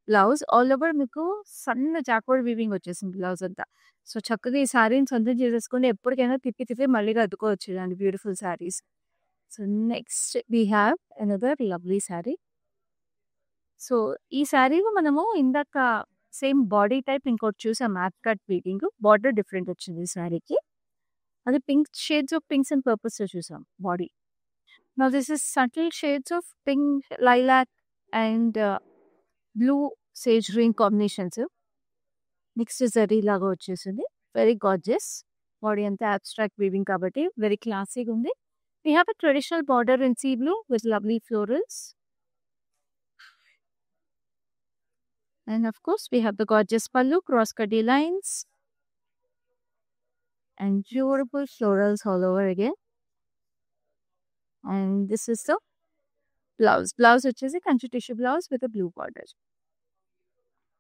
blouse. All over మీకు సన్న jacquard weaving వచ్చేసింది బ్లౌజ్ అంతా. సో, చక్కగా ఈ శారీని సొంతం చేసేసుకొని ఎప్పటికైనా తిప్పి తిప్పి మళ్ళీ కట్టుకోవచ్చు ఇలాంటి beautiful saris. So, next we have another lovely sari. సో, ఈ శారీలో మనము ఇందాక సేమ్ బాడీ టైప్ ఇంకోటి చూసాం matte cut weaving. Border different వచ్చింది ఈ శారీకి. అది pink shades of pinks and పర్పుల్స్‌లో చూసాం body. Now this is subtle shades of pink, lilac and blue sage green combinations. Mixed zari లాగా వచ్చేసింది. Very gorgeous. బాడీ అంతా అబ్స్ట్రాక్ట్ వీవింగ్ కాబట్టి వెరీ క్లాసీగా ఉంది. We have a traditional border in sea blue with lovely florals. And of course, we have the gorgeous pallu, cross-cutty lines, and beautiful florals all over again. And this is the blouse. Blouse which is a country tissue blouse with a blue border.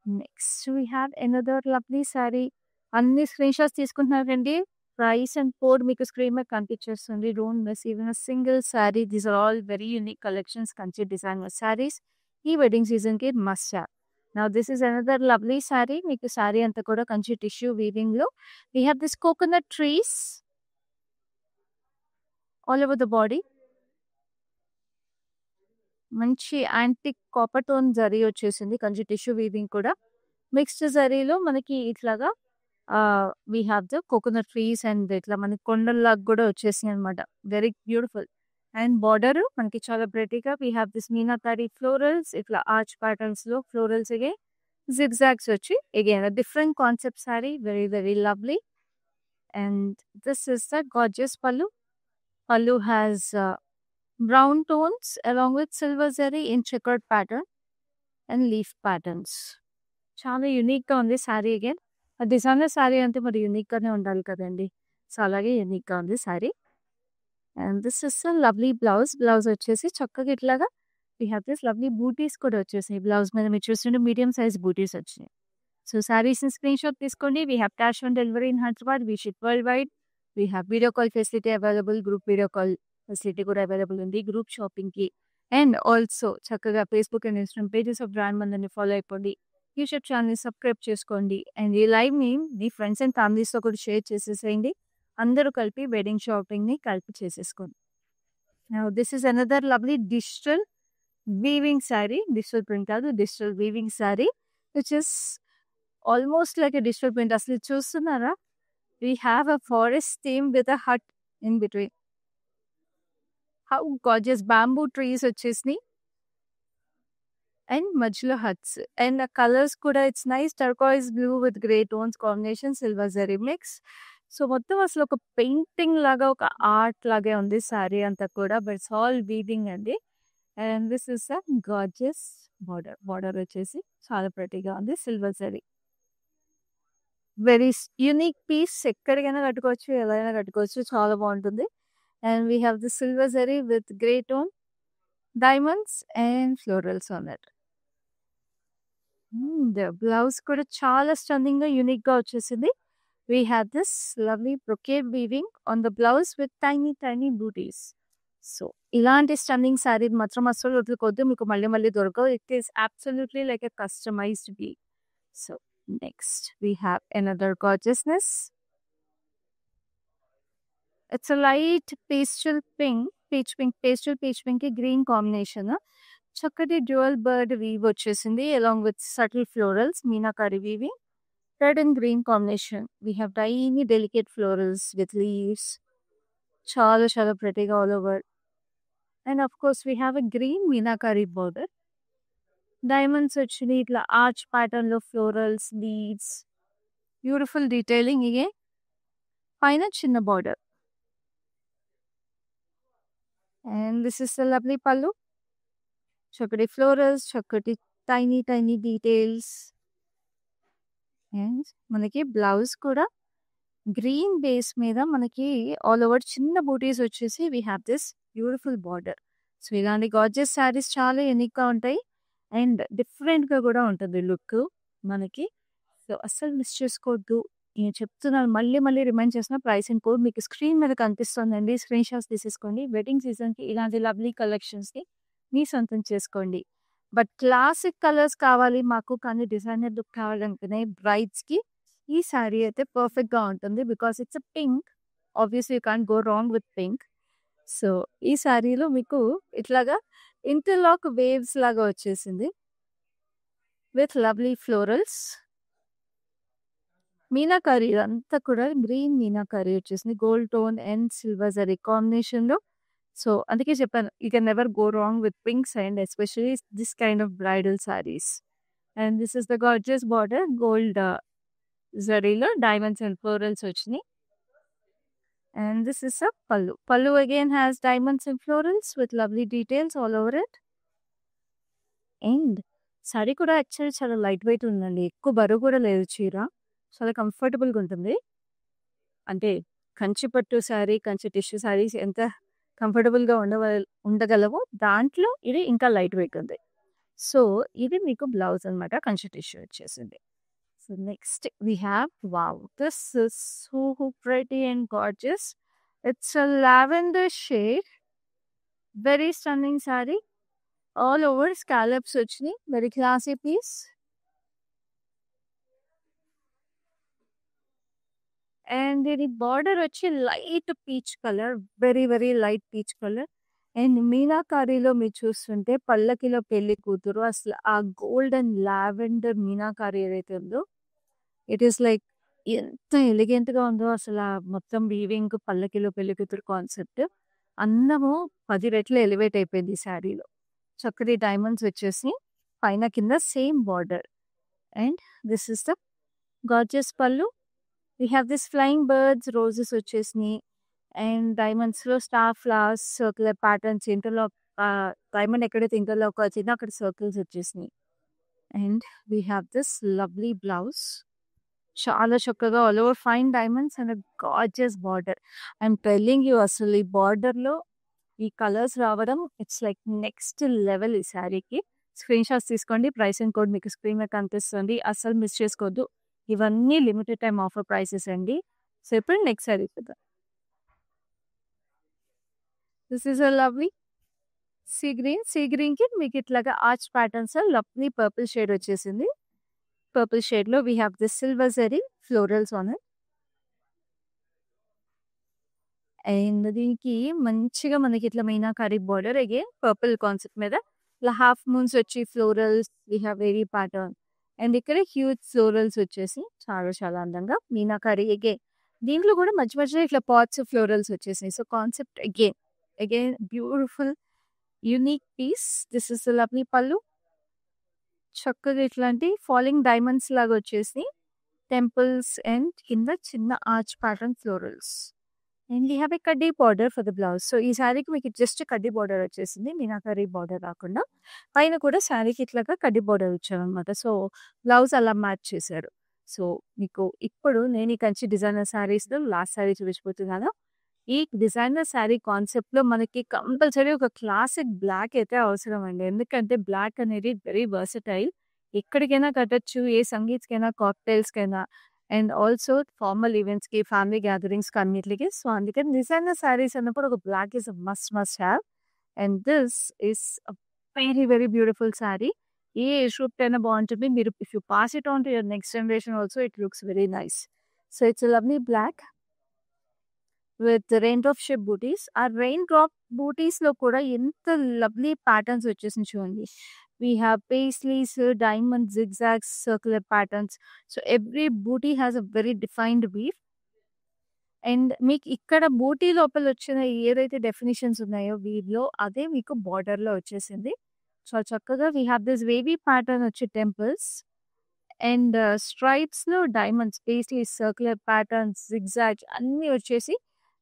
Next, we have another lovely saree. అన్ని screen shots తీసుకుంటున్నారండి. Price and code మీకు screen మీద కనిపించేస్తుంది. Don't miss even a single sari. These are all very unique collections. Kanchi designer saris ఈ wedding సీజన్కి must have. Now this is another lovely saree. మీకు saree అంతా కూడా కంచి టిష్యూ వీవింగ్ లో. We have this coconut trees all over the body. మంచి antique copper tone zari వచ్చేసింది. Kanchi tissue weaving కూడా. Mixed జరీలో మనకి ఇట్లాగా we have the coconut trees and ఇట్లా మనకి కొండల్లాగా కూడా వచ్చేసింది అనమాట. Very beautiful. అండ్ బార్డర్ మనకి చాలా ప్రెటీగా we have this meenakari florals ఇట్లా ఆర్చ్ ప్యాటర్న్స్ లో ఫ్లోరల్స్ again. Zigzags వచ్చి again a different concept saree, very very lovely. And this is the gorgeous pallu. Pallu has brown tones along with silver zari in checkered pattern and leaf patterns. చాలా unique గా ఉంది sari. Again designer sari అంటే మరి unique గానే ఉండాలి కదండి. So అలాగే unique గా ఉంది sari. And this is a lovely blouse. Blouse వచ్చేసి చక్కగా ఇట్లాగా we have this lovely బూటీస్ కూడా వచ్చేసాయి. బ్లౌజ్ మీద మీరు చూస్తుంటే మీడియం సైజ్ బూటీస్ వచ్చినాయి. సో శారీస్ స్క్రీన్ షాట్ తీసుకోండి. We have cash on delivery in Hyderabad. We ship world wide. We have video call facility available. Group video call facility కూడా అవైలబుల్ ఉంది group shopping కి. అండ్ ఆల్సో చక్కగా Facebook and Instagram pages of brand మందని follow అయిపోండి. YouTube channel subscribe చేసుకోండి. And ఈ live ని మీ friends and families తో కూడా షేర్ చేసేసేయండి. అందరూ కలిపి వెడ్డింగ్ షాపింగ్ ని కలిపి చేసేసుకోండి. Now this is another lovely digital weaving saree. Digital print కాదు, digital weaving saree which is almost like a digital print. అసలు చూస్తున్నారా? We have a forest theme with a hut in between. How gorgeous. Bamboo trees వచ్చేసినాయి and మధ్యలో huts. And ఆ colours కూడా it's nice turquoise blue with grey tones combination, silver zari mix. So మొత్తం అసలు ఒక painting లాగా, ఒక ఆర్ట్ లాగే ఉంది శారీ అంతా కూడా. బట్ ఇట్స్ ఆల్ వీవింగ్ అండి. And this is a gorgeous border. Border వచ్చేసి చాలా ప్రెటీగా ఉంది. Silver zari very unique piece. ఎక్కడికైనా కట్టుకోవచ్చు, ఎలా అయినా కట్టుకోవచ్చు. చాలా బాగుంటుంది. And we have the silver zari with grey tone diamonds and florals on it. Blouse కూడా చాలా స్టన్నింగ్ గా యూనిక్ గా వచ్చేసింది. We have this lovely brocade weaving on the blouse with tiny tiny booties. So ఇలాంటి స్టన్నింగ్ శారీ మాత్రం అసలు వదులుకోవద్దు. మీకు మళ్ళీ మళ్ళీ దొరకవు. It is absolutely like a customized weave. So next we have another gorgeousness. It's a light pastel pink, pastel peach pink green combination. చక్కటి dual bird weave వచ్చేసింది along with subtle florals, meenakari weaving. Red and green combination. We have tiny delicate florals with leaves. Chala chala pretty all over. And of course we have a green meenakari border. Diamonds actually itla arch pattern lo florals, leaves. Beautiful detailing again. Paina chinna border. And this is the lovely pallu. చక్కటి florals, చక్కటి tiny tiny details. And మనకి blouse కూడా green base మీద మనకి all over చిన్న బూటీస్ వచ్చేసి we have this beautiful border. So ఇలాంటి gorgeous saris చాలా యూనిక్గా ఉంటాయి అండ్ డిఫరెంట్గా కూడా ఉంటుంది లుక్ మనకి. సో అస్సలు మిస్ చేసుకోవద్దు. నేను చెప్తున్నాను, మళ్ళీ మళ్ళీ రిమైండ్ చేసిన ప్రైస్ అండ్ కోడ్ మీకు స్క్రీన్ మీద కనిపిస్తుందండి. స్క్రీన్ షాట్స్ తీసేసుకోండి. వెడ్డింగ్ సీజన్కి ఇలాంటి లవ్లీ కలెక్షన్స్ని మీ సొంతం చేసుకోండి. బట్ క్లాసిక్ కలర్స్ కావాలి మాకు, కానీ డిజైనర్ లుక్ కావాలనుకునే బ్రైడ్స్కి ఈ శారీ అయితే పర్ఫెక్ట్గా ఉంటుంది. Because it's a pink, obviously you can't go wrong with pink. So ఈ శారీలో మీకు ఇట్లాగా ఇంటర్లాక్ వేవ్స్ లాగా వచ్చేసింది విత్ లవ్లీ ఫ్లోరల్స్. మీనాకరీ అంతా కూడా గ్రీన్ మీనాకరీ వచ్చేసింది, gold tone and silver zari కాంబినేషన్లో. సో అందుకే చెప్పాను, you can never go wrong with pinks and especially this kind of bridal saris. And this is the gorgeous border, gold జరీలో diamonds and florals వచ్చినాయి. And this is a pallu. Pallu again has diamonds and florals with lovely details all over it. And sari కూడా actually చాలా light weight ఉందండి, ఎక్కువ బరువు కూడా లేదు. చీర చాలా కంఫర్టబుల్గా ఉంటుంది. అంటే కంచి పట్టు శారీ, కంచి టిష్యూ శారీస్ ఎంత కంఫర్టబుల్గా ఉండగలవో దాంట్లో ఇది ఇంకా లైట్ వెయిట్ ఉంది. సో ఇది మీకు బ్లౌజ్ అనమాట, కంచి టిష్యూ వచ్చేసింది. So next we have, wow, this is so pretty and gorgeous. It's a lavender shade, very stunning sari. All over scallops వచ్చినాయి, వెరీ క్లాసీ పీస్. అండ్ దీని బార్డర్ వచ్చి light peach colour, very very light peach colour. And మీనాకారీలో మీరు చూస్తుంటే పల్లకిలో పెళ్లి కూతురు, అసలు ఆ గోల్డ్ అండ్ లావెండర్ మీనాకారీ ఏదైతే ఉందో, ఇట్ ఈస్ లైక్ ఎంత ఎలిగెంట్గా ఉందో అసలు. ఆ మొత్తం వీవింగ్, పల్లకిలో పెళ్లి కూతురు కాన్సెప్ట్ అందము 10 రెట్లు ఎలివేట్ అయిపోయింది ఈ శారీలో. చక్కటి డైమండ్స్ వచ్చేసి పైన కింద same border. And this is the gorgeous pallu. We have this flying birds, roses వచ్చేసినాయి. అండ్ డైమండ్స్లో star flowers, circular patterns, interlock, diamond ఎక్కడైతే ఇంటర్లాక్ వచ్చిందో అక్కడ సర్కిల్స్ వచ్చేసినాయి. And we have this lovely blouse, చాలా చక్కగా all over fine diamonds and gorgeous border. I'm telling you, అసలు ఈ బార్డర్లో ఈ కలర్స్ రావడం ఇట్స్ లైక్ నెక్స్ట్ లెవెల్ ఈ శారీకి. స్క్రీన్ షాట్స్ తీసుకోండి, ప్రైస్ అండ్ కోడ్ మీకు స్క్రీన్ మీద కనిపిస్తుంది, అస్సలు మిస్ చేసుకోవద్దు. ఇవన్నీ లిమిటెడ్ టైం ఆఫర్ ప్రైసెస్ అండి. సో ఇప్పుడు నెక్స్ట్ శారీ చూద్దాం. This is a lovely sea green. సీ గ్రీన్కి మీకు ఇట్లాగా arch patterns, lovely purple shade వచ్చేసింది. పర్పుల్ షేడ్లో we have this silver zari florals on it. And దీనికి మంచిగా మనకి ఇట్లా meenakari border, again purple concept మీద ఇట్లా హాఫ్ మూన్స్ వచ్చి florals, we have very pattern. And ఇక్కడ హ్యూజ్ ఫ్లోరల్స్ వచ్చేసి చాలా చాలా అందంగా మీనాకారీ. అగైన్ దీంట్లో కూడా మధ్య మధ్యలో ఇట్లా పాట్స్ ఫ్లోరల్స్ వచ్చేసాయి. So concept again beautiful unique piece. This is lovely pallu, చక్కగా ఇట్లాంటి ఫాలింగ్ డైమండ్స్ లాగా వచ్చేసి టెంపుల్స్ అండ్ కింద చిన్న arch pattern florals. And we have a కడ్డీ border for the blouse. So ఈ శారీకి మీకు జస్ట్ కడ్డీ బార్డర్ వచ్చేసింది, మీనాకరీ బార్డర్ రాకుండా. పైన కూడా శారీకి ఇట్లాగా కడ్డీ బార్డర్ వచ్చారనమాట. సో బ్లౌజ్ అలా మ్యాచ్ చేశారు. సో మీకు ఇప్పుడు నేను ఈ కంచి డిజైనర్ శారీస్లో లాస్ట్ శారీ చూపించబోతున్నాను. ఈ డిజైనర్ శారీ కాన్సెప్ట్లో మనకి కంపల్సరీ ఒక క్లాసిక్ బ్లాక్ అయితే అవసరం అండి. ఎందుకంటే బ్లాక్ అనేది వెరీ వర్సటైల్, ఎక్కడికైనా కట్టచ్చు, ఏ సంగీత్కైనా, కాక్టైల్స్కైనా, అండ్ ఆల్సో ఫార్మల్ ఈవెంట్స్కి, ఫ్యామిలీ గ్యాదరింగ్స్కి, అన్నిటికి. సో అందుకని డిజైనర్ శారీస్ అన్నప్పుడు ఒక black is must have. And this is very very beautiful sari. ఏ ఏజ్ గ్రూప్ అయినా బాగుంటుంది. మీరు if you pass it on to your next generation also, it looks very nice. So it's lovely black with rain drop shape butis. ఆ rain drop బూటీస్లో కూడా ఎంత lovely patterns వచ్చేసి చూడండి. We have paisleys, diamond, zigzags, circular patterns. So every booty has a very defined weave. And మీకు ఇక్కడ బూటీ లోపల వచ్చిన ఏదైతే డెఫినేషన్స్ ఉన్నాయో వీవ్లో, అదే మీకు బార్డర్లో వచ్చేసింది. సో చక్కగా we have this wavy pattern వచ్చి టెంపుల్స్ అండ్ స్ట్రైప్స్లో diamonds, paisleys, circular patterns, zigzags అన్నీ వచ్చేసి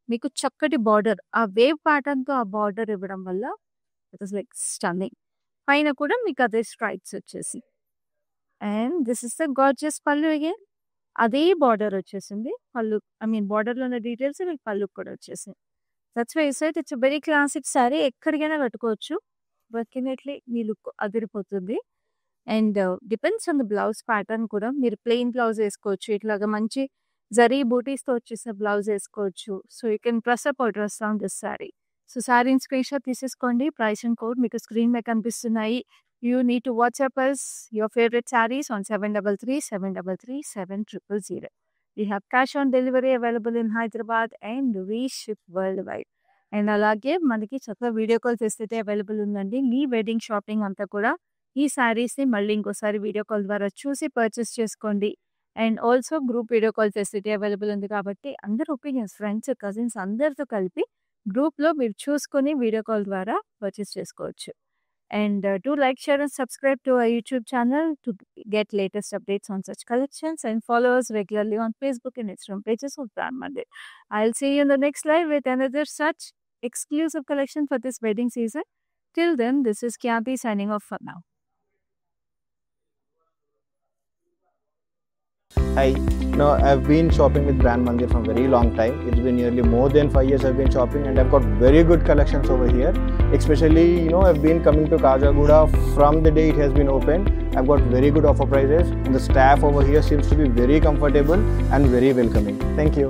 మీకు చక్కటి బార్డర్, ఆ వేవ్ ప్యాటర్న్తో ఆ బార్డర్ ఇవ్వడం వల్ల ఇట్ ఇస్ లైక్ స్టన్నింగ్. పైన కూడా మీకు అదే స్ట్రైప్స్ వచ్చేసి. And this is the gorgeous pallu again. అదే బార్డర్ వచ్చేసింది. పళ్ళు బార్డర్‌లో ఉన్న డీటెయిల్స్ మీకు పళ్ళుకి కూడా వచ్చేసాయి. That's why I said it's a very classic sari. ఎక్కడికైనా కట్టుకోవచ్చు. డెఫినెట్లీ మీ లుక్ అదిరిపోతుంది. And depends on the blouse pattern కూడా. మీరు ప్లెయిన్ బ్లౌజ్ వేసుకోవచ్చు. ఇట్లాగా మంచి జరీ బూటీస్‌తో వచ్చేసిన బ్లౌజ్ వేసుకోవచ్చు. So, you can dress up or dress down this sari. So, సారీని స్క్రీన్‌షాట్ తీసేసుకోండి. ప్రైస్ అండ్ కోడ్ మీకు స్క్రీన్ మీద కనిపిస్తున్నాయి. You need to WhatsApp us your favourite saris on 7337337000. We have cash on delivery available in Hyderabad and we ship worldwide. And అలాగే మనకి చక్కగా video call facility available ఉందండి. మీ wedding shopping అంతా కూడా ఈ సారీస్‌ని మళ్ళీ ఇంకోసారి వీడియో కాల్ ద్వారా చూసి పర్చేస్ చేసుకోండి. And also group video call facility available ఉంది కాబట్టి అందరి ఒపీనియన్స్, ఫ్రెండ్స్, కజిన్స్ అందరితో కలిపి గ్రూప్‌లో మీరు చూసుకొని వీడియో కాల్ ద్వారా పర్చేస్ చేసుకోవచ్చు. And do like, share and subscribe to our YouTube channel to get latest updates on such collections, and follow us regularly on Facebook and Instagram pages of Brand Mandir. I'll see you in the next live with another such exclusive collection for this wedding season. Till then, this is Kyanti signing off for now. Hi, I've been shopping with Brand Mandir for a very long time. It's been nearly more than 5 years I've been shopping, and I've got very good collections over here. Especially, I've been coming to Kajagoda from the day it has been opened. I've got very good offer prices, and the staff over here seems to be very comfortable and very welcoming. Thank you.